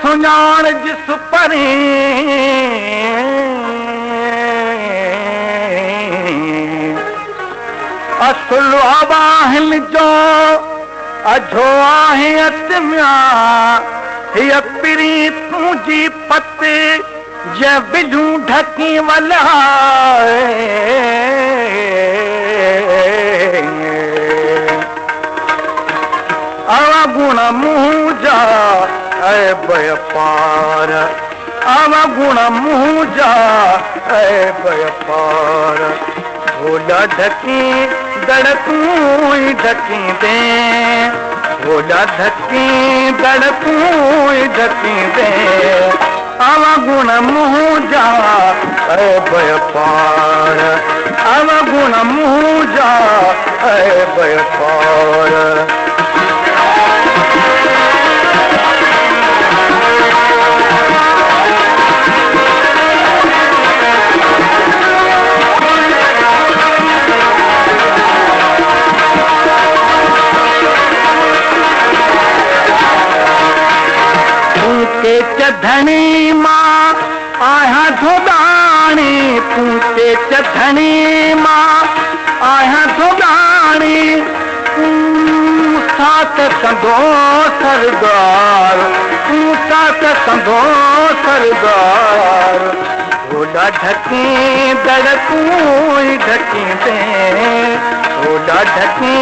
सुञाण जिस परी असुल आवाहिन जो अझो आहे अतमिया हीअ पिरी तुंहिंजी पत जे बिलूं ढकी वला आवा गुण मुंह जा ऐब पार आवा गुण मुंह जा ऐब पार भोला ढकी दड़कूं ई ढकी दे भोला ढकी दड़कूं ई ढकी दे आवा गुण मुंह जा ऐब पार आवा गुण मुंह जा ऐब पार के चधनी मां आया धोदाणी पूते चधनी मां आया धोदाणी साथ कंदो सरदार साथ कंदो सरदार भोला ढकी दड़कूं ढकी दे भोला ढकी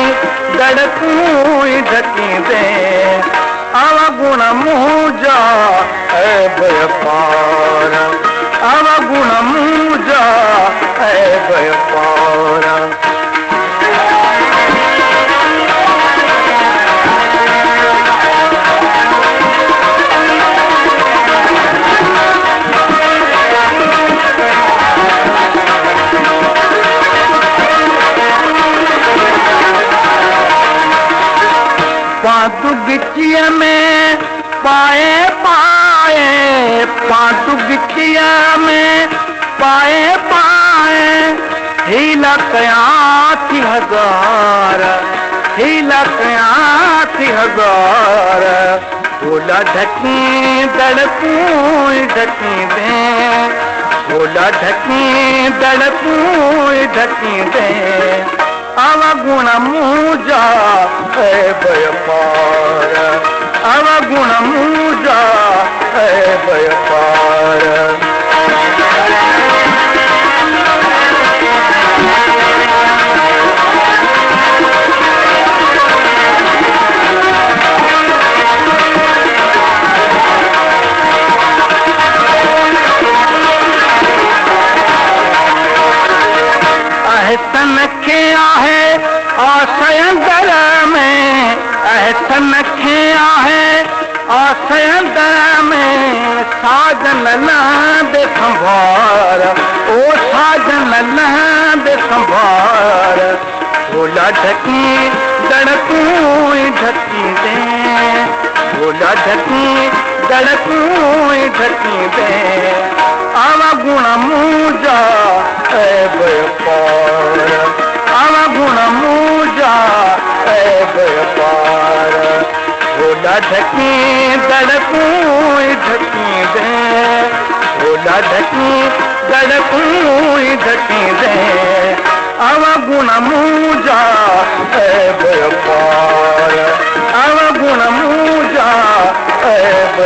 दड़कूं ढकी दे आवा गुण मुंह जा ऐब पार आवा गुण मुंह जा ऐब पार पातु गिचिया में पाए पाए पातु गिचिया में पाए पाए हीला कया थी हजार हीला कया थी हजार भोला ढकी दड़कूं ढकी दे भोला ढकी दड़कूं ढकी दे आवा गुण मुंह जा ऐब पार आवा गुण मुंह जा ऐब पार अहसन खे आहे आसयंदर में अहसन खे आहे आसयंदर में साजन लहंदे संभार ओ साजन लहंदे संभार भोला ढकी दड़कूं ढकी दे भोला ढकी दड़कूं ढकी दे आवा गुण मुंह जा ऐब पार आवा गुण मुंह जा ऐब पार भोला ढकी दड़कूं ढकी दे भोला ढकी दड़कूं ढकी दे आवा गुण मुंह जा ऐब पार आवा गुण मुंह जा ऐब